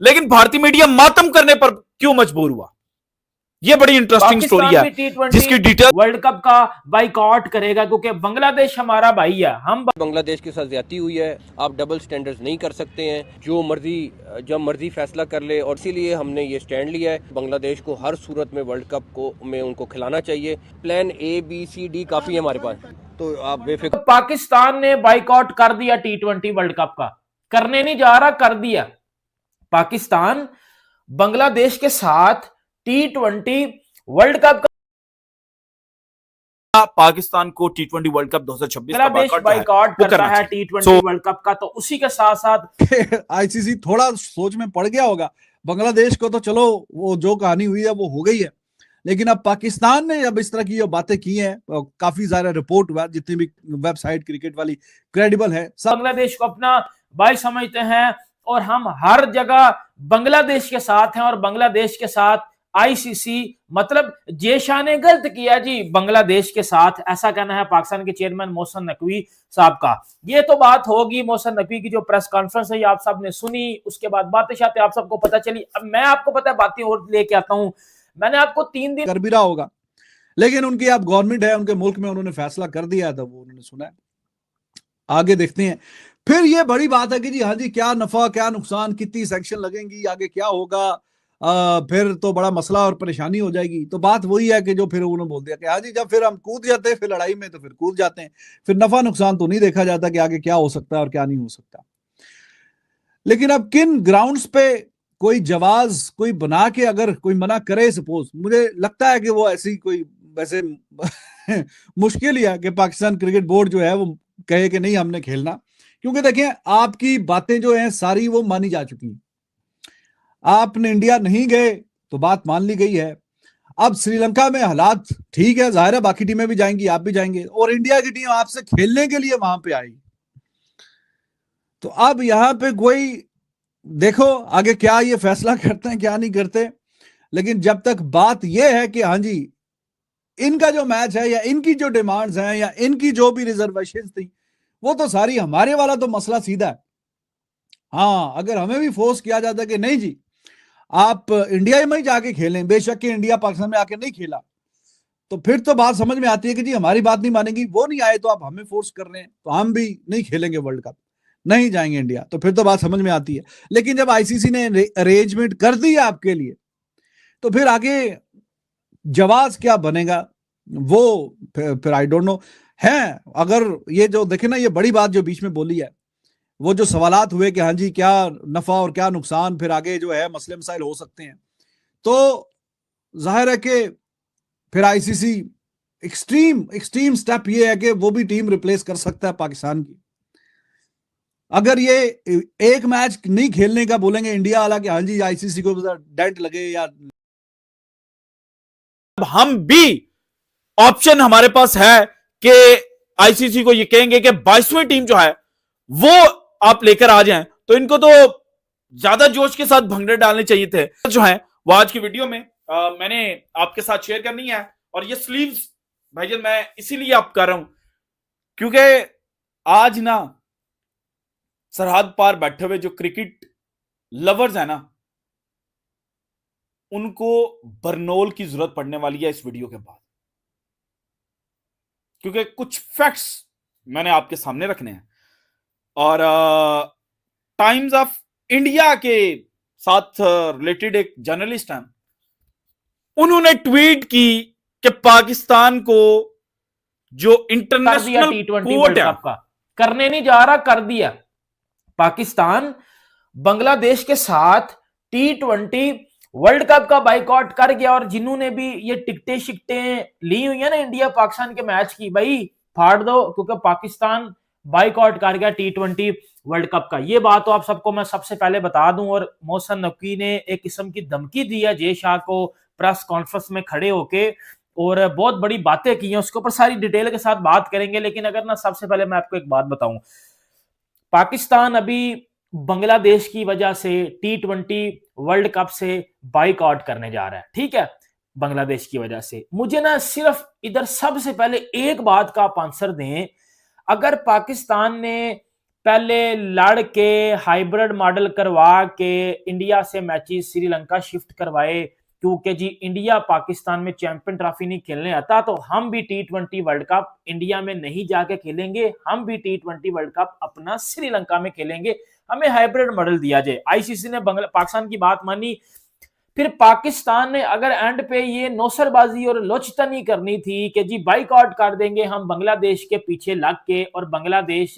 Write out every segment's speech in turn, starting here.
लेकिन भारतीय मीडिया मातम करने पर क्यों मजबूर हुआ? ये बड़ी इंटरेस्टिंग स्टोरी है जिसकी डिटेल वर्ल्ड कप का बाइकआउट करेगा क्योंकि बांग्लादेश हमारा भाई है। हम बांग्लादेश के साथ ज्यादती हुई है, आप डबल स्टैंडर्ड्स नहीं कर सकते हैं, जो मर्जी जब मर्जी फैसला कर ले, और इसीलिए हमने ये स्टैंड लिया है। बांग्लादेश को हर सूरत में वर्ल्ड कप को में उनको खिलाना चाहिए। Plan A, B, C, D काफी है हमारे पास, तो आप बेफिक्र। पाकिस्तान ने बाइकआउट कर दिया T20 वर्ल्ड कप का, करने नहीं जा रहा, कर दिया। पाकिस्तान बांग्लादेश के साथ T20 वर्ल्ड कप पाकिस्तान को T20 वर्ल्ड कप 2026 का बाइकआउट करता है T20 वर्ल्ड कप का, तो उसी के साथ साथ आईसीसी थोड़ा सोच में पड़ गया होगा। बांग्लादेश को तो चलो वो जो कहानी हुई है वो हो गई है, लेकिन अब पाकिस्तान ने अब इस तरह की जो बातें की हैं, काफी ज्यादा रिपोर्ट हुआ, जितनी भी वेबसाइट क्रिकेट वाली क्रेडिबल है, बांग्लादेश को अपना भाई समझते हैं और हम हर जगह बांग्लादेश के साथ हैं। और बांग्लादेश के साथ आईसीसी मतलब जेशा ने गलत किया जी बांग्लादेश के साथ, ऐसा कहना है पाकिस्तान के चेयरमैन मोहसिन नकवी साहब का। ये तो बात होगी मोहसिन नकवी की जो प्रेस कॉन्फ्रेंस है, आप सब ने सुनी, उसके बाद बातें शातें आप सबको पता चली। अब मैं आपको पता है बातें और लेके आता हूं। मैंने आपको 3 दिन कर भी रहा होगा, लेकिन उनकी अब गवर्नमेंट है, उनके मुल्क में उन्होंने फैसला कर दिया था, वो उन्होंने सुना है, आगे देखते हैं। फिर ये बड़ी बात है कि जी हाँ जी क्या नफा क्या नुकसान, कितनी सैंक्शन लगेंगी, आगे क्या होगा, फिर तो बड़ा मसला और परेशानी हो जाएगी। तो बात वही है कि जो फिर उन्होंने बोल दिया कि हाँ जी जब फिर हम कूद जाते हैं फिर लड़ाई में, तो फिर कूद जाते हैं, फिर नफा नुकसान तो नहीं देखा जाता कि आगे क्या हो सकता है और क्या नहीं हो सकता। लेकिन अब किन ग्राउंड्स पे कोई जवाज कोई बना के अगर कोई मना करे, सपोज, मुझे लगता है कि वो ऐसी कोई वैसे मुश्किल ही है कि पाकिस्तान क्रिकेट बोर्ड जो है वो कहे कि नहीं हमने खेलना, क्योंकि देखिए आपकी बातें जो हैं सारी वो मानी जा चुकी हैं। आपने इंडिया नहीं गए तो बात मान ली गई है। अब श्रीलंका में हालात ठीक है, जाहिर है बाकी टीमें भी जाएंगी, आप भी जाएंगे, और इंडिया की टीम आपसे खेलने के लिए वहां पे आई। तो अब यहां पे कोई देखो आगे क्या ये फैसला करते हैं क्या नहीं करते, लेकिन जब तक बात यह है कि हाँ जी इनका जो मैच है या इनकी जो डिमांड्स हैं या इनकी जो भी रिजर्वेशन थी वो तो सारी हमारे वाला तो मसला सीधा है। हाँ अगर हमें भी फोर्स किया जाता है कि नहीं जी आप इंडिया में ही जाके खेलें, बेशक कि इंडिया पाकिस्तान में आके नहीं खेला, तो फिर तो बात समझ में आती है कि जी हमारी बात नहीं मानेंगी, वो नहीं आए तो आप हमें फोर्स कर रहे हैं, तो हम भी नहीं खेलेंगे वर्ल्ड कप, नहीं जाएंगे इंडिया, तो फिर तो बात समझ में आती है। लेकिन जब आईसीसी ने अरेंजमेंट कर दी है आपके लिए, तो फिर आगे जवाब क्या बनेगा वो फिर आई डोंट नो है। अगर ये जो देखे ना, ये बड़ी बात जो बीच में बोली है, वो जो सवालात हुए कि हाँ जी क्या नफा और क्या नुकसान, फिर आगे जो है मसले मसाइल हो सकते हैं, तो जाहिर है कि फिर आईसीसी एक्सट्रीम स्टेप ये है कि वो भी टीम रिप्लेस कर सकता है पाकिस्तान की। अगर ये एक मैच नहीं खेलने का बोलेंगे इंडिया वाला कि हाँ जी आईसीसी को डेंट लगे या, हम भी ऑप्शन हमारे पास है कि आईसीसी को ये कहेंगे कि 22वीं टीम जो है वो आप लेकर आ जाएं, तो इनको तो ज्यादा जोश के साथ भंगड़े डालने चाहिए थे जो है वो आज की वीडियो में मैंने आपके साथ शेयर करनी है। और ये स्लीव्स भाईजान मैं इसीलिए आप कर रहा हूं क्योंकि आज ना सरहद पार बैठे हुए जो क्रिकेट लवर्स है ना, उनको बरनोल की जरूरत पड़ने वाली है इस वीडियो के बाद, क्योंकि कुछ फैक्ट्स मैंने आपके सामने रखने हैं। और टाइम्स ऑफ इंडिया के साथ रिलेटेड एक जर्नलिस्ट हैं, उन्होंने ट्वीट की कि पाकिस्तान को जो इंटरनेशनल T20 वर्ल्ड कप का करने नहीं जा रहा, कर दिया। पाकिस्तान बांग्लादेश के साथ T20 वर्ल्ड कप का बाइकआउट कर गया। और जिन्होंने भी ये टिकटें शिकटें ली हुई है ना इंडिया पाकिस्तान के मैच की, भाई फाड़ दो, क्योंकि पाकिस्तान बाइकआउट कर गया T20 वर्ल्ड कप का। ये बात तो आप सबको मैं सबसे पहले बता दूं। और मोहसिन नकवी ने एक किस्म की धमकी दी है जय शाह को प्रेस कॉन्फ्रेंस में खड़े होके, और बहुत बड़ी बातें की हैं, उसके ऊपर सारी डिटेल के साथ बात करेंगे। लेकिन अगर ना सबसे पहले मैं आपको एक बात बताऊं, पाकिस्तान अभी बांग्लादेश की वजह से T20 वर्ल्ड कप से बाइकआउट करने जा रहा है, ठीक है, बांग्लादेश की वजह से। मुझे ना सिर्फ इधर सबसे पहले एक बात का आप आंसर दें, अगर पाकिस्तान ने पहले लड़ के हाइब्रिड मॉडल करवा के इंडिया से मैचेस श्रीलंका शिफ्ट करवाए, क्योंकि जी इंडिया पाकिस्तान में चैंपियन ट्रॉफी नहीं खेलने आता, तो हम भी T20 वर्ल्ड कप इंडिया में नहीं जाके खेलेंगे, हम भी T20 वर्ल्ड कप अपना श्रीलंका में खेलेंगे, हमें हाइब्रिड मॉडल दिया जाए। आईसीसी ने पाकिस्तान की बात मानी। फिर पाकिस्तान ने अगर एंड पे ये नौसरबाजी और लोचतनी करनी थी कि जी बाइकआउट कर देंगे हम बांग्लादेश के पीछे लग के, और बांग्लादेश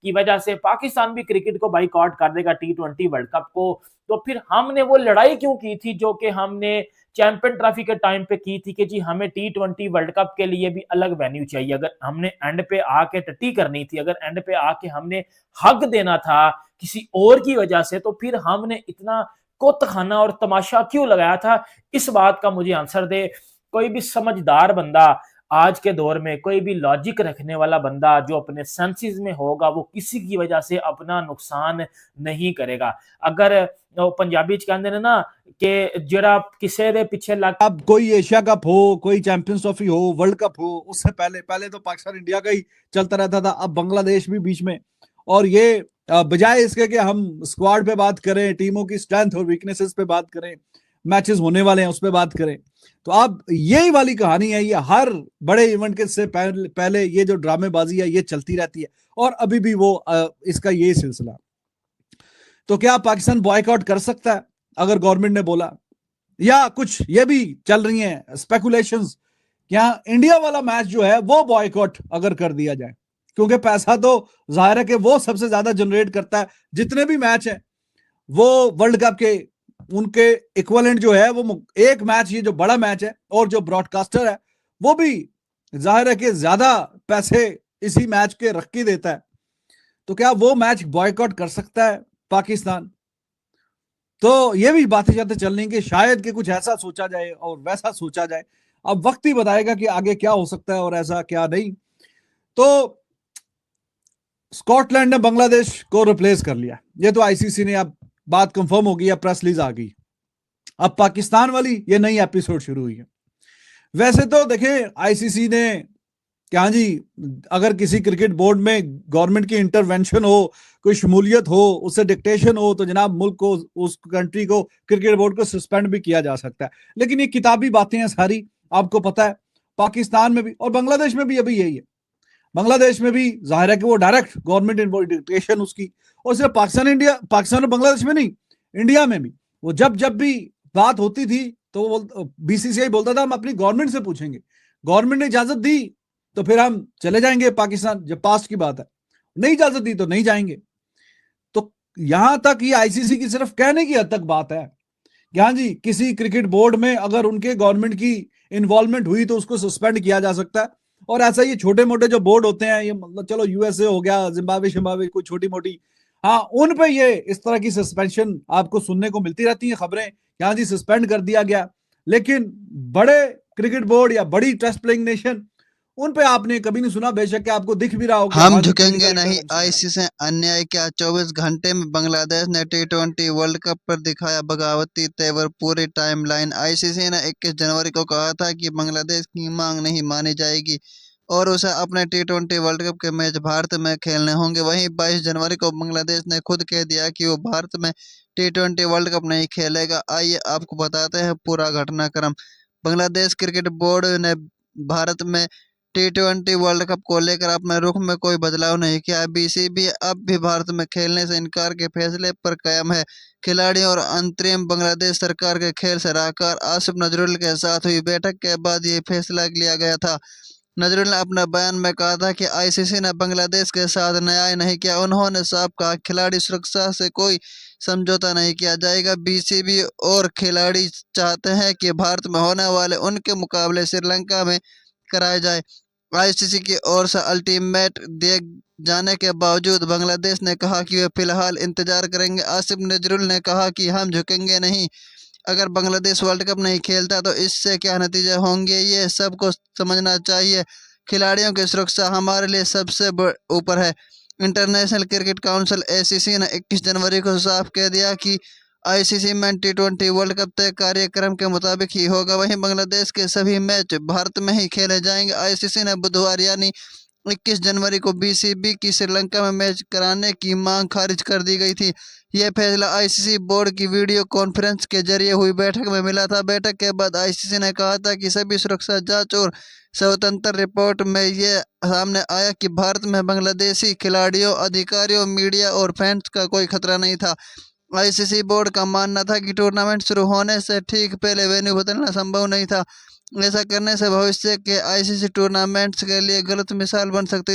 की वजह से पाकिस्तान भी क्रिकेट को बाइकआउट कर देगा T20 वर्ल्ड कप को, तो फिर हमने वो लड़ाई क्यों की थी जो कि हमने चैंपियन ट्रॉफी के टाइम पे की थी कि जी हमें T20 वर्ल्ड कप के लिए भी अलग वेन्यू चाहिए। अगर हमने एंड पे आके टट्टी करनी थी, अगर एंड पे आके हमने हक देना था किसी और की वजह से, तो फिर हमने इतना कोतखाना और तमाशा क्यों लगाया था? इस बात का मुझे आंसर दे कोई भी समझदार बंदा। आज के दौर में कोई भी लॉजिक रखने वाला बंदा जो अपने सेंसेस में होगा, वो किसी की वजह से अपना नुकसान नहीं करेगा। अगर पंजाबी च कहंदे ने ना कि जेड़ा किसे दे पीछे लग, अब कोई एशिया कप हो, कोई चैंपियंस ट्रॉफी हो, वर्ल्ड कप हो, उससे पहले तो पाकिस्तान इंडिया का ही चलता रहता था, अब बांग्लादेश भी बीच में। और ये बजाय इसके कि हम स्क्वाड पे बात करें, टीमों की स्ट्रेंथ और वीकनेसेस पे बात करें, मैचेस होने वाले हैं उस पे बात करें, तो अब यही वाली कहानी है। ये हर बड़े इवेंट के से पहले ये जो ड्रामेबाजी है ये चलती रहती है, और अभी भी वो इसका ये सिलसिला। तो क्या पाकिस्तान बॉयकॉट कर सकता है अगर गवर्नमेंट ने बोला? या कुछ ये भी चल रही हैं स्पेकुलेशंस, क्या इंडिया वाला मैच जो है वो बॉयकॉट अगर कर दिया जाए, क्योंकि पैसा तो जाहिर है कि वो सबसे ज्यादा जनरेट करता है। जितने भी मैच है वो वर्ल्ड कप के उनके इक्विवेलेंट जो है, वो एक मैच, ये जो बड़ा मैच है, और जो ब्रॉडकास्टर है वो भी जाहिर है कि ज्यादा पैसे इसी मैच के रख के देता है। तो क्या वो मैच बॉयकॉट कर सकता है पाकिस्तान? तो ये भी बातें चल रही कि शायद कि कुछ ऐसा सोचा जाए और वैसा सोचा जाए। अब वक्त ही बताएगा कि आगे क्या हो सकता है और ऐसा क्या नहीं। तो स्कॉटलैंड ने बांग्लादेश को रिप्लेस कर लिया, ये तो आईसीसी ने, अब बात कंफर्म हो गई, प्रेस रिलीज आ गई। अब पाकिस्तान वाली ये नई एपिसोड शुरू हुई है। वैसे तो देखें, आईसीसी ने क्या जी, अगर किसी क्रिकेट बोर्ड में गवर्नमेंट की इंटरवेंशन हो, कोई शमूलियत हो, उससे डिक्टेशन हो, तो जनाब मुल्क को, उस कंट्री को, क्रिकेट बोर्ड को सस्पेंड भी किया जा सकता है। लेकिन ये किताबी बातें हैं सारी, आपको पता है। पाकिस्तान में भी और बांग्लादेश में भी अभी यही है। बांग्लादेश में भी जाहिर है कि वो डायरेक्ट गवर्नमेंट डिक्टेशन उसकी, और सिर्फ पाकिस्तान और बांग्लादेश में नहीं, इंडिया में भी वो जब भी बात होती थी तो वो बीसीसीआई बोलता था हम अपनी गवर्नमेंट से पूछेंगे, गवर्नमेंट ने इजाजत दी तो फिर हम चले जाएंगे पाकिस्तान। जब पास्ट की बात है, नहीं इजाजत दी तो नहीं जाएंगे। तो यहां तक ये आईसीसी की सिर्फ कहने की हद तक बात है कि हाँ जी, किसी क्रिकेट बोर्ड में अगर उनके गवर्नमेंट की इन्वॉल्वमेंट हुई तो उसको सस्पेंड किया जा सकता है। और ऐसा ये छोटे मोटे जो बोर्ड होते हैं, ये मतलब चलो यूएसए हो गया, जिम्बाब्वे कोई छोटी मोटी, हाँ, उन पे ये इस तरह की सस्पेंशन आपको सुनने को मिलती रहती है खबरें, हाँ जी सस्पेंड कर दिया गया। लेकिन बड़े क्रिकेट बोर्ड या बड़ी टेस्ट प्लेइंग नेशन, उन पे आपने कभी नहीं सुना। बेशक कि आपको दिख भी रहा होगा, हम झुकेंगे नहीं, आईसीसी से अन्याय क्या। 24 घंटे में बांग्लादेश ने T20 वर्ल्ड कप पर दिखाया बगावती तेवर, पूरी टाइमलाइन। आईसीसी ने 21 जनवरी को कहा था कि बांग्लादेश की मांग नहीं मानी जाएगी और उसे अपने T20 वर्ल्ड कप के मैच भारत में खेलने होंगे। वहीं 22 जनवरी को बांग्लादेश ने खुद कह दिया कि वो भारत में T20 वर्ल्ड कप नहीं खेलेगा। आइए आपको बताते हैं पूरा घटनाक्रम। बांग्लादेश क्रिकेट बोर्ड ने भारत में T20 वर्ल्ड कप को लेकर अपने रुख में कोई बदलाव नहीं किया। बीसीबी अब भी भारत में खेलने से इनकार के फैसले पर कायम है। खिलाड़ियों और अंतरिम बांग्लादेश सरकार के खेल सलाहकार आसिफ नजरुल के साथ हुई बैठक के बाद ये फैसला लिया गया था। नजरुल ने अपने बयान में कहा था कि आईसीसी ने बांग्लादेश के साथ न्याय नहीं किया। उन्होंने साफ कहा, खिलाड़ी सुरक्षा से कोई समझौता नहीं किया जाएगा। बीसीबी और खिलाड़ी चाहते हैं कि भारत में होने वाले उनके मुकाबले श्रीलंका में कराए जाए। आईसीसी की ओर से अल्टीमेट दिए जाने के बावजूद बांग्लादेश ने कहा कि वे फिलहाल इंतजार करेंगे। आसिफ नजरुल ने कहा कि हम झुकेंगे नहीं। अगर बांग्लादेश वर्ल्ड कप नहीं खेलता तो इससे क्या नतीजे होंगे, ये सबको समझना चाहिए। खिलाड़ियों की सुरक्षा हमारे लिए सबसे ऊपर है। इंटरनेशनल क्रिकेट काउंसिल ACC ने 21 जनवरी को साफ कह दिया कि आईसीसी में T20 वर्ल्ड कप तय कार्यक्रम के मुताबिक ही होगा। वहीं बांग्लादेश के सभी मैच भारत में ही खेले जाएंगे। आईसीसी ने बुधवार यानी 21 जनवरी को बीसीबी की श्रीलंका में मैच कराने की मांग खारिज कर दी गई थी। यह फैसला आईसीसी बोर्ड की वीडियो कॉन्फ्रेंस के जरिए हुई बैठक में मिला था। बैठक के बाद आईसीसी ने कहा था कि सभी सुरक्षा जांच और स्वतंत्र रिपोर्ट में यह सामने आया कि भारत में बांग्लादेशी खिलाड़ियों, अधिकारियों, मीडिया और फैंस का कोई खतरा नहीं था। आईसीसी बोर्ड का मानना था कि टूर्नामेंट शुरू होने से ठीक पहले वेन्यू बदलना संभव नहीं था। ऐसा करने से भविष्य के आईसीसी टूर्नामेंट्स के लिए गलत मिसाल बन सकती